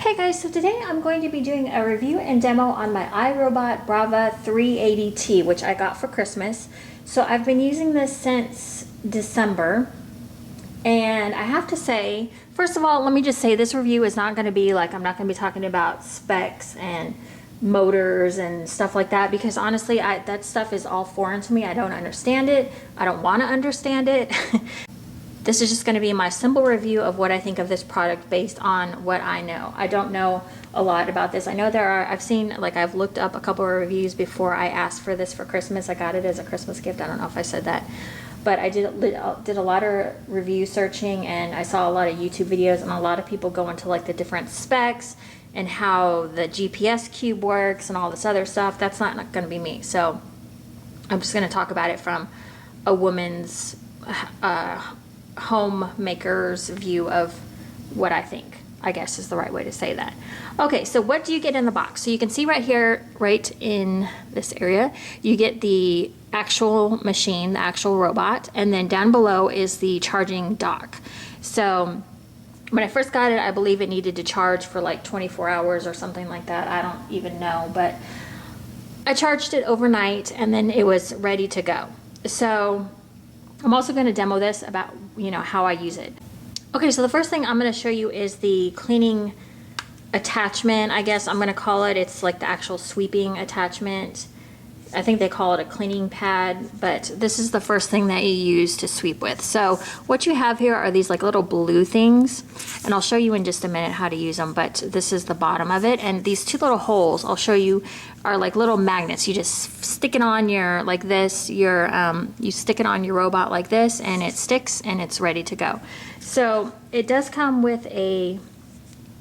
Hey guys, so today I'm going to be doing a review and demo on my iRobot Braava 380t, which I got for Christmas. So I've been using this since December, and I have to say, first of all, let me just say this review is not going to be like, I'm not going to be talking about specs and motors and stuff like that, because honestly, that stuff is all foreign to me. I don't understand it. I don't want to understand it. This is just going to be my simple review of what I think of this product based on what I know. I don't know a lot about this. I know I've looked up a couple of reviews before I asked for this for Christmas. I got it as a Christmas gift. I don't know if I said that. But I did a lot of review searching, and I saw a lot of YouTube videos, and a lot of people go into like the different specs and how the GPS cube works and all this other stuff. That's not going to be me. So I'm just going to talk about it from a woman's homemaker's view of what I think, I guess is the right way to say that. Okay, so what do you get in the box? So you can see right here, right in this area, you get the actual machine, the actual robot, and then down below is the charging dock. So when I first got it, I believe it needed to charge for like 24 hours or something like that. I don't even know, but I charged it overnight and then it was ready to go. So I'm also going to demo this about, how I use it. Okay, so the first thing I'm going to show you is the cleaning attachment, I guess I'm going to call it. It's like the actual sweeping attachment. I think they call it a cleaning pad, but this is the first thing that you use to sweep with. So what you have here are these like little blue things, and I'll show you in just a minute how to use them, but this is the bottom of it, and these two little holes I'll show you are like little magnets. You just stick it on you stick it on your robot like this, and it sticks and it's ready to go. So it does come with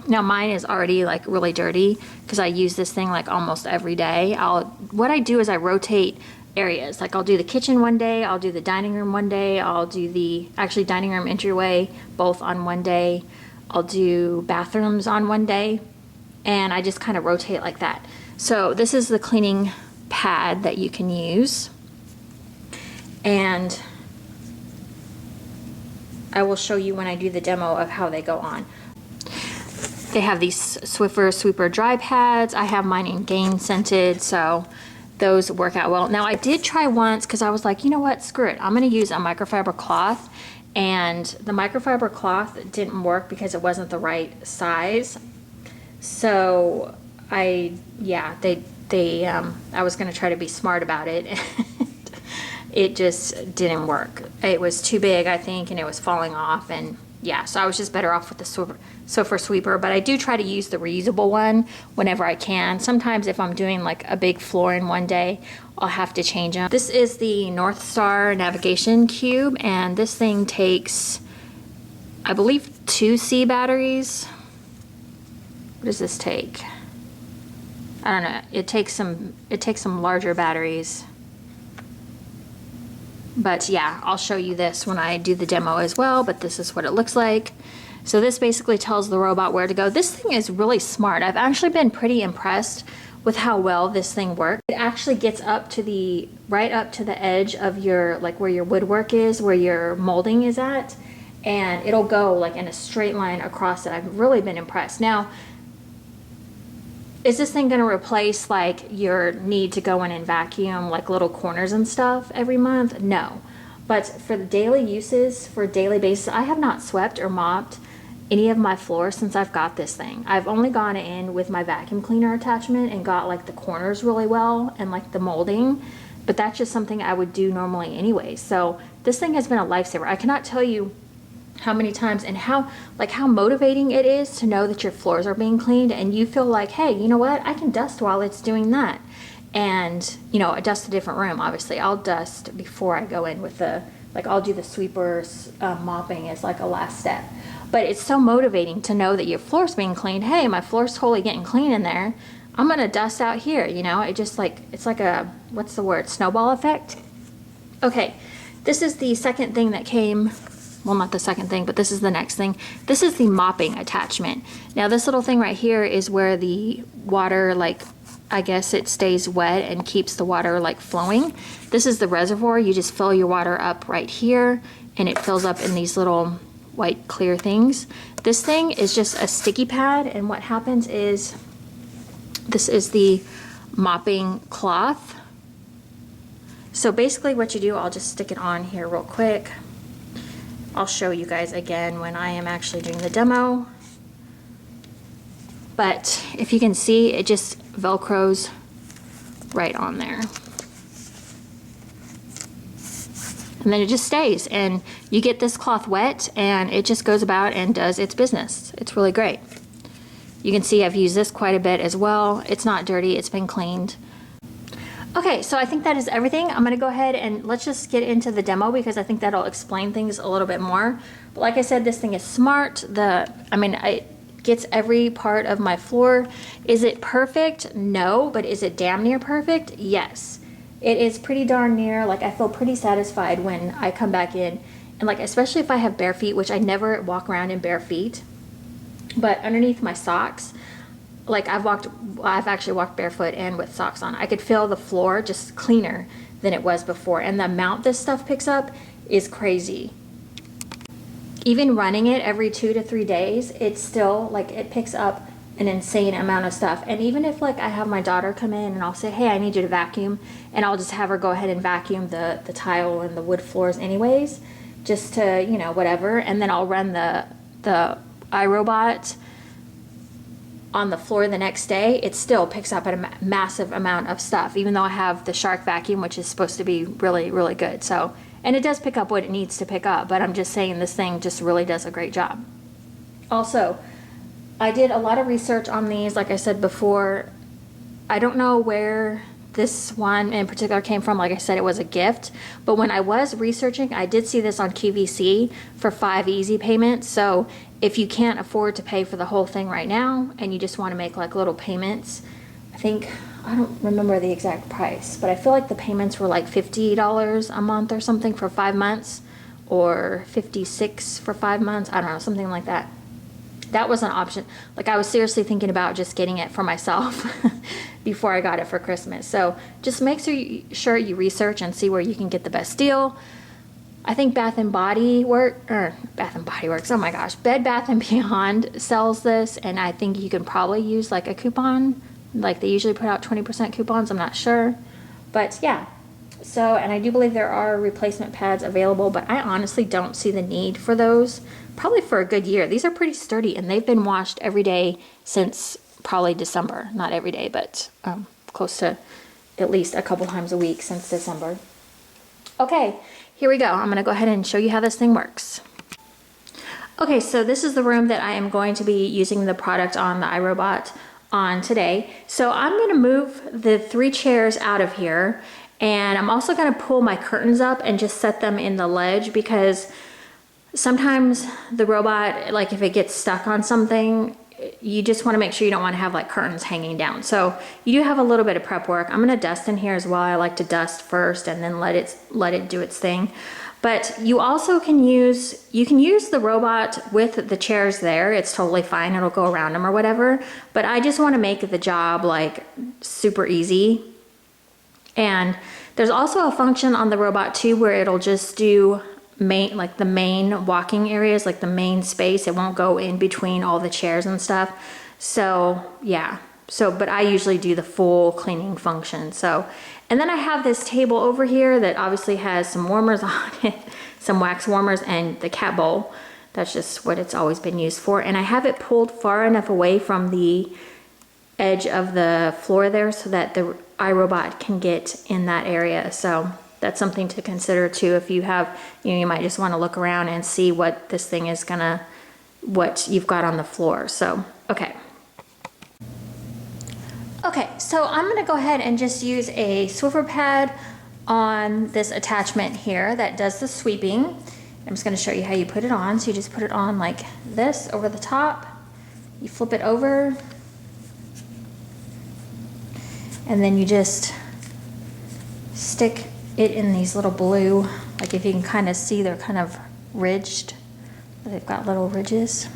now mine is already like really dirty because I use this thing like almost every day. What I do is I rotate areas. Like I'll do the kitchen one day, I'll do the dining room one day, I'll do the dining room entryway both on one day, I'll do bathrooms on one day, and I just kind of rotate like that. So this is the cleaning pad that you can use, and I will show you when I do the demo of how they go on. They have these Swiffer Sweeper dry pads. I have mine in Gain scented, so those work out well. Now I did try once because I was like, you know what, screw it. I'm gonna use a microfiber cloth, and the microfiber cloth didn't work because it wasn't the right size. So I was gonna try to be smart about it. It just didn't work. It was too big, I think, and it was falling off, and yeah, so I was just better off with the Swiffer Sweeper, but I do try to use the reusable one whenever I can. Sometimes if I'm doing like a big floor in one day, I'll have to change them. This is the North Star navigation cube, and this thing takes, I believe, 2 C batteries. What does this take? I don't know. It takes some larger batteries. But yeah, I'll show you this when I do the demo as well, but this is what it looks like. So this basically tells the robot where to go. This thing is really smart. I've actually been pretty impressed with how well this thing works. It actually gets up to right up to the edge of your, like where your woodwork is, where your molding is at, and it'll go like in a straight line across it. I've really been impressed. Now, is this thing going to replace like your need to go in and vacuum like little corners and stuff every month? No. But for the daily uses, for a daily basis, I have not swept or mopped any of my floors since I've got this thing. I've only gone in with my vacuum cleaner attachment and got like the corners really well and like the molding, but that's just something I would do normally anyway. So this thing has been a lifesaver. I cannot tell you how many times and how motivating it is to know that your floors are being cleaned and you feel like, hey, you know what, I can dust while it's doing that. And I dust a different room. Obviously I'll dust before I go in with I'll do the sweepers, mopping as like a last step. But it's so motivating to know that your floor's being cleaned. Hey, my floor's totally getting clean in there. I'm gonna dust out here, it just it's like a, what's the word, snowball effect. Okay, this is the second thing that came. Well, not the second thing, but this is the next thing. This is the mopping attachment. Now this little thing right here is where the water, I guess it stays wet and keeps the water flowing. This is the reservoir. You just fill your water up right here, and it fills up in these little white clear things. This thing is just a sticky pad, and what happens is, this is the mopping cloth. So basically what you do, I'll just stick it on here real quick. I'll show you guys again when I am actually doing the demo. But if you can see, it just Velcros right on there. And then it just stays, and you get this cloth wet and it just goes about and does its business. It's really great. You can see I've used this quite a bit as well. It's not dirty, it's been cleaned. Okay, so I think that is everything. I'm gonna go ahead and let's just get into the demo because I think that'll explain things a little bit more. But like I said, this thing is smart. It gets every part of my floor. Is it perfect? No, but is it damn near perfect? Yes. It is pretty darn near. Like, I feel pretty satisfied when I come back in, and like, especially if I have bare feet, which I never walk around in bare feet, but underneath my socks, like I've actually walked barefoot and with socks on. I could feel the floor just cleaner than it was before, and the amount this stuff picks up is crazy. Even running it every 2 to 3 days, it's still like, it picks up an insane amount of stuff. And even if like I have my daughter come in and I'll say, hey, I need you to vacuum, and I'll just have her go ahead and vacuum the tile and the wood floors anyways, just to, you know, whatever, and then I'll run the iRobot on the floor the next day, it still picks up a massive amount of stuff, even though I have the Shark vacuum, which is supposed to be really, really good. So, and it does pick up what it needs to pick up, but I'm just saying this thing just really does a great job. Also, I did a lot of research on these, like I said before. I don't know where this one in particular came from. Like I said, it was a gift, but when I was researching, I did see this on QVC for 5 easy payments. So if you can't afford to pay for the whole thing right now and you just want to make like little payments, I don't remember the exact price, but I feel like the payments were like $50 a month or something for 5 months, or $56 for 5 months. I don't know, something like that. That was an option. Like, I was seriously thinking about just getting it for myself before I got it for Christmas. So just make sure you research and see where you can get the best deal. I think Bath and Body Works, oh my gosh, Bed Bath & Beyond sells this, and I think you can probably use like a coupon. Like, they usually put out 20% coupons, I'm not sure. But yeah, so, and I do believe there are replacement pads available, but I honestly don't see the need for those, probably for a good year. These are pretty sturdy, and they've been washed every day since probably December. Not every day, but close to at least a couple times a week since December. Okay, here we go. I'm gonna go ahead and show you how this thing works. Okay, so this is the room that I am going to be using the product on, the iRobot, on today. So I'm gonna move the 3 chairs out of here, and I'm also gonna pull my curtains up and just set them in the ledge, because sometimes the robot, like if it gets stuck on something, you just want to make sure you don't want to have like curtains hanging down. So you do have a little bit of prep work. I'm going to dust in here as well. I like to dust first and then let it do its thing. But you also can use the robot with the chairs there. It's totally fine. It'll go around them or whatever. But I just want to make the job like super easy. And there's also a function on the robot too where it'll just do the main walking areas, like the main space. It won't go in between all the chairs and stuff. So yeah, but I usually do the full cleaning function. So, and then I have this table over here that obviously has some warmers on it, some wax warmers, and the cat bowl. That's just what it's always been used for. And I have it pulled far enough away from the edge of the floor there so that the iRobot can get in that area. So that's something to consider too. If you have, you might just want to look around and see what this thing is what you've got on the floor. So, okay. Okay, so I'm gonna go ahead and just use a Swiffer pad on this attachment here that does the sweeping. I'm just gonna show you how you put it on. So you just put it on like this over the top. You flip it over, and then you just stick it in these little blue, like if you can kind of see, they're kind of ridged. They've got little ridges.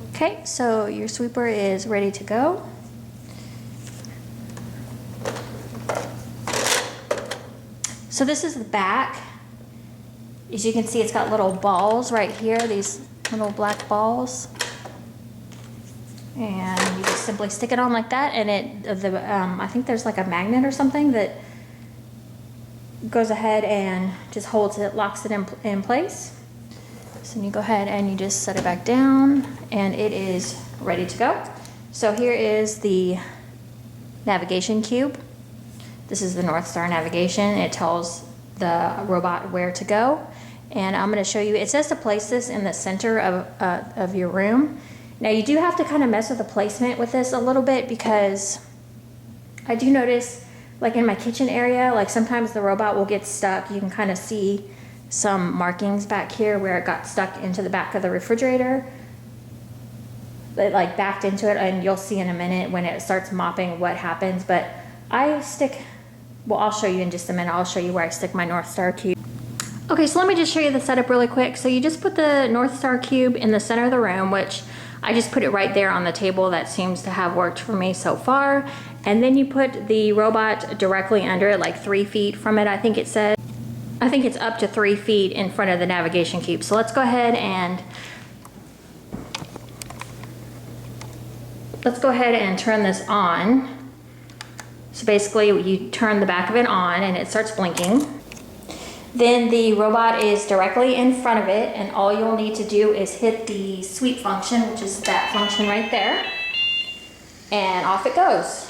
Okay, so your sweeper is ready to go. So this is the back. As you can see, it's got little balls right here, these little black balls. And you just simply stick it on like that, and I think there's like a magnet or something that goes ahead and just holds it, locks it in place. So you go ahead and you just set it back down, and it is ready to go. So here is the navigation cube. This is the North Star navigation. It tells the robot where to go. And I'm going to show you, it says to place this in the center of your room. Now you do have to kind of mess with the placement with this a little bit, because I do notice, like in my kitchen area, like sometimes the robot will get stuck. You can kind of see some markings back here where it got stuck into the back of the refrigerator. It like backed into it, and you'll see in a minute when it starts mopping what happens. But I stick, well, I'll show you in just a minute. I'll show you where I stick my North Star cube. Okay, so let me just show you the setup really quick. So you just put the North Star cube in the center of the room, which I just put it right there on the table. That seems to have worked for me so far. And then you put the robot directly under it, like 3 feet from it, I think it said. I think it's up to 3 feet in front of the navigation cube. So let's go ahead and turn this on. So basically you turn the back of it on and it starts blinking. Then the robot is directly in front of it, and all you'll need to do is hit the sweep function, which is that function right there, and off it goes.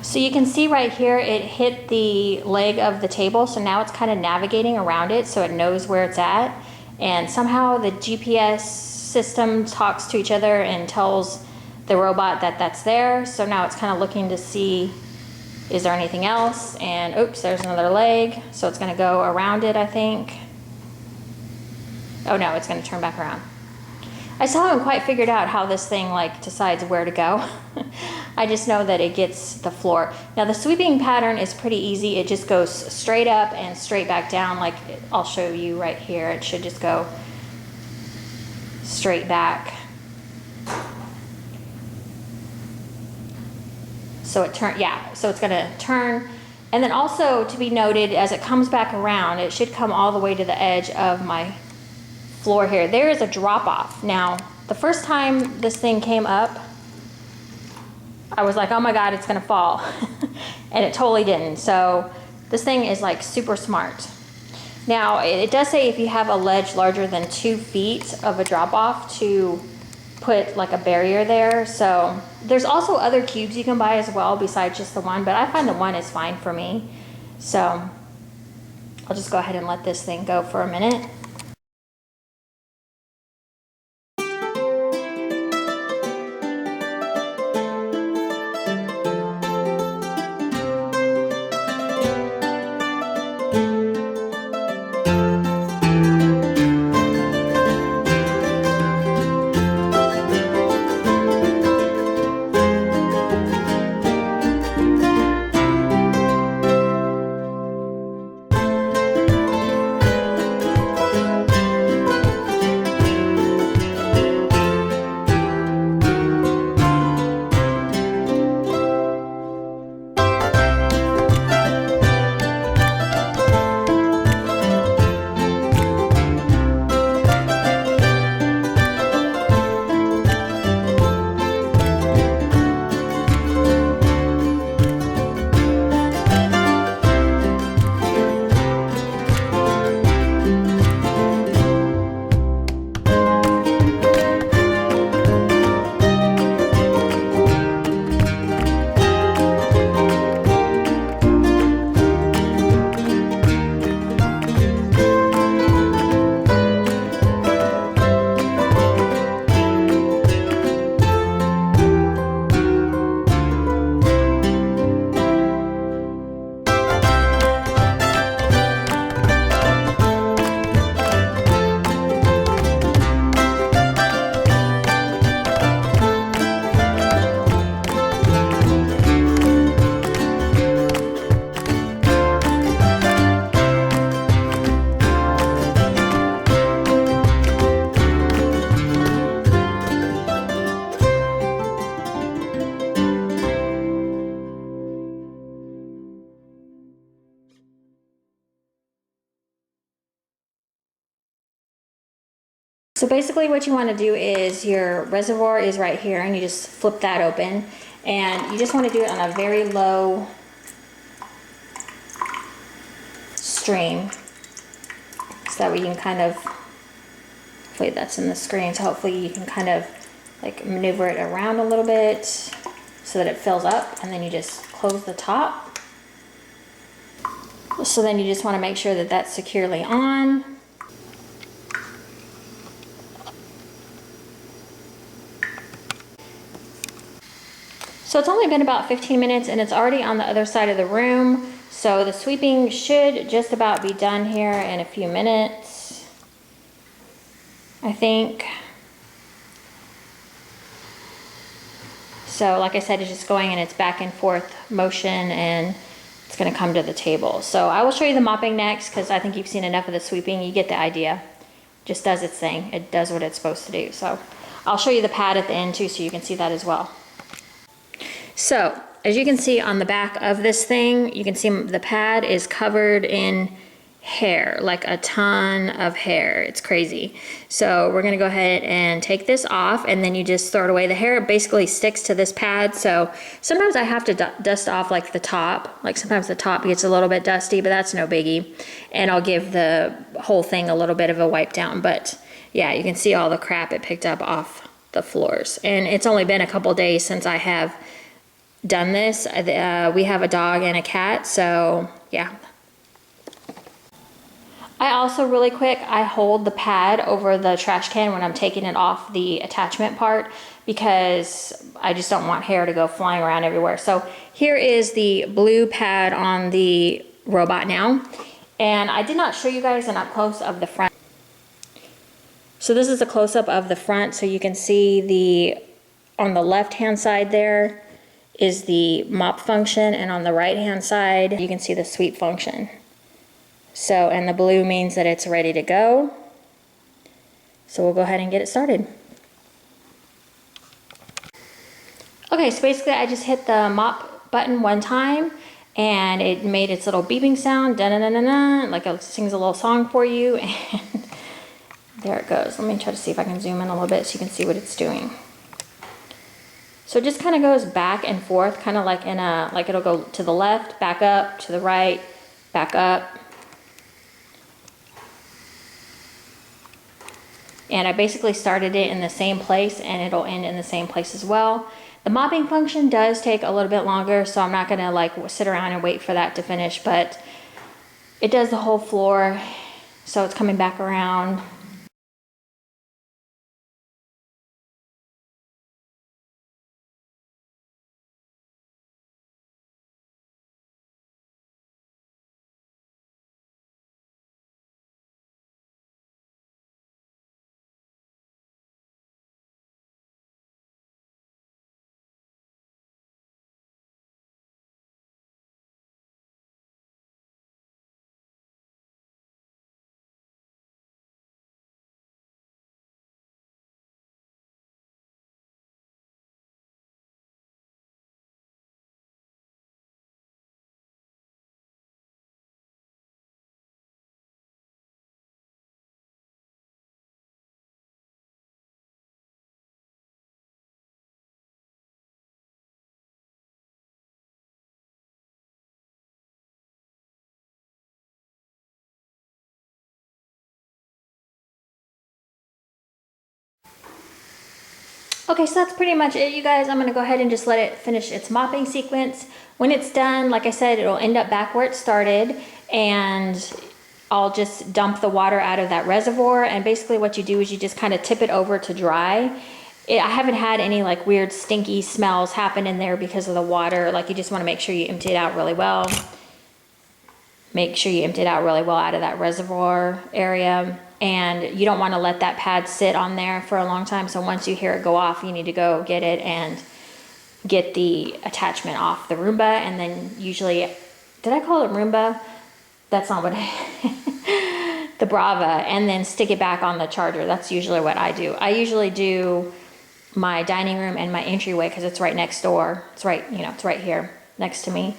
So you can see right here, it hit the leg of the table. So now it's kind of navigating around it so it knows where it's at. And somehow the GPS system talks to each other and tells the robot that that's there. So now it's kind of looking to see, is there anything else? And oops, there's another leg. So it's gonna go around it, I think. Oh no, it's gonna turn back around. I still haven't quite figured out how this thing like decides where to go. I just know that it gets the floor. Now the sweeping pattern is pretty easy. It just goes straight up and straight back down. Like I'll show you right here. It should just go straight back. So it so it's gonna turn. And then also to be noted, as it comes back around, it should come all the way to the edge of my floor here. There is a drop off. Now, the first time this thing came up, I was like, oh my God, it's gonna fall. And it totally didn't. So this thing is like super smart. Now, it does say if you have a ledge larger than 2 feet of a drop off to put like a barrier there. So there's also other cubes you can buy as well besides just the one, but I find the one is fine for me. So I'll just go ahead and let this thing go for a minute. So basically what you want to do is your reservoir is right here, and you just flip that open, and you just want to do it on a very low stream, so that way you can kind of, hopefully that's in the screen, so hopefully you can kind of like maneuver it around a little bit so that it fills up, and then you just close the top. So then you just want to make sure that that's securely on. So it's only been about 15 minutes and it's already on the other side of the room. So the sweeping should just about be done here in a few minutes, I think. So like I said, it's just going in its back and forth motion, and it's going to come to the table. So I will show you the mopping next, because I think you've seen enough of the sweeping. You get the idea. Just does its thing. It does what it's supposed to do. So I'll show you the pad at the end too, so you can see that as well. So as you can see on the back of this thing, you can see the pad is covered in hair, like a ton of hair. It's crazy. So we're gonna go ahead and take this off, and then you just throw it away. The hair basically sticks to this pad, so sometimes I have to dust off like the top. Like sometimes the top gets a little bit dusty, but that's no biggie. And I'll give the whole thing a little bit of a wipe down. But yeah, you can see all the crap it picked up off the floors. And it's only been a couple days since I have done this. We have a dog and a cat, so yeah. I also, really quick, I hold the pad over the trash can when I'm taking it off the attachment part, because I just don't want hair to go flying around everywhere. So here is the blue pad on the robot now, and I did not show you guys an up close of the front. So this is a close up of the front, so you can see on the left hand side there is the mop function, and on the right hand side you can see the sweep function. So, and the blue means that it's ready to go. So we'll go ahead and get it started. Okay, so basically I just hit the mop button one time and it made its little beeping sound, da-na-na-na-na, like it sings a little song for you, and there it goes. Let me try to see if I can zoom in a little bit so you can see what it's doing. So it just kind of goes back and forth, kind of like like it'll go to the left, back up, to the right, back up. And I basically started it in the same place, and it'll end in the same place as well. The mopping function does take a little bit longer, so I'm not gonna like sit around and wait for that to finish, but it does the whole floor, so it's coming back around. Okay, so that's pretty much it, you guys. I'm gonna go ahead and just let it finish its mopping sequence. When it's done, like I said, it'll end up back where it started, and I'll just dump the water out of that reservoir. And basically what you do is you just kind of tip it over to dry. I haven't had any like weird stinky smells happen in there because of the water. Like, you just want to make sure you empty it out really well. Make sure you empty it out really well out of that reservoir area. And you don't want to let that pad sit on there for a long time. So once you hear it go off, you need to go get it and get the attachment off the Roomba. And then usually, did I call it Roomba? That's not what the Braava. And then stick it back on the charger. That's usually what I do. I usually do my dining room and my entryway because it's right next door. It's right, you know, it's right here next to me.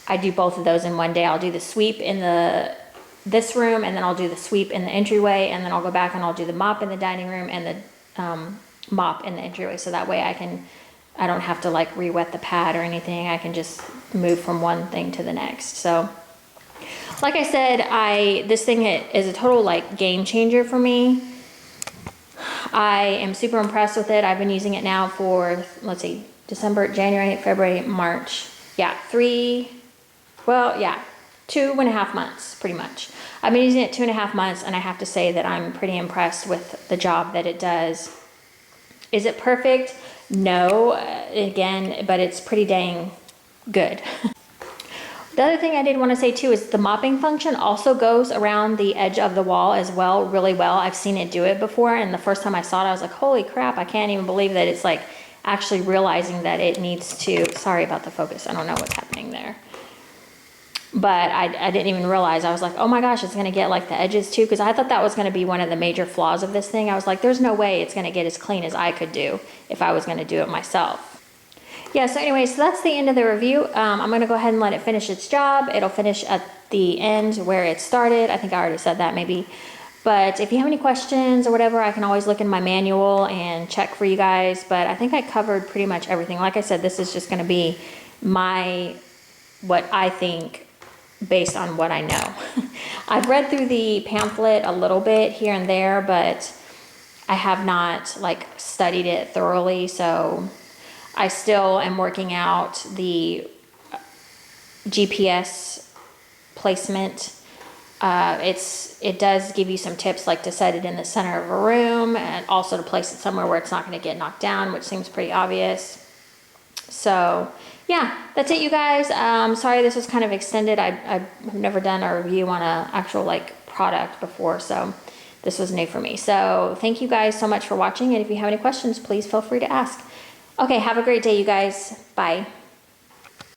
I do both of those in one day. I'll do the sweep in the this room, and then I'll do the sweep in the entryway, and then I'll go back and I'll do the mop in the dining room and the mop in the entryway. So that way I don't have to like re-wet the pad or anything. I can just move from one thing to the next. So like I said, this thing is a total like game changer for me. I am super impressed with it. I've been using it now for, let's see, December, January, February, March. Yeah, 2.5 months, pretty much. I've been using it 2.5 months, and I have to say that I'm pretty impressed with the job that it does. Is it perfect? No, again, but it's pretty dang good. The other thing I did want to say too is the mopping function also goes around the edge of the wall as well, really well. I've seen it do it before, and the first time I saw it, I was like, holy crap, I can't even believe that it's like actually realizing that it needs to, sorry about the focus, I don't know what's happening there. But I didn't even realize. I was like, oh my gosh, it's going to get like the edges too, because I thought that was going to be one of the major flaws of this thing. I was like, there's no way it's going to get as clean as I could do if I was going to do it myself. Yeah, so anyway, so that's the end of the review. I'm going to go ahead and let it finish its job. It'll finish at the end where it started. I think I already said that maybe. But if you have any questions or whatever, I can always look in my manual and check for you guys. But I think I covered pretty much everything. Like I said, this is just going to be what I think based on what I know. I've read through the pamphlet a little bit here and there, but I have not like studied it thoroughly. So I still am working out the GPS placement. It does give you some tips, like to set it in the center of a room and also to place it somewhere where it's not going to get knocked down, which seems pretty obvious. So yeah, that's it, you guys. Sorry this was kind of extended. I've never done a review on an actual like product before, so this was new for me. So thank you guys so much for watching, and if you have any questions, please feel free to ask. Okay, have a great day, you guys. Bye.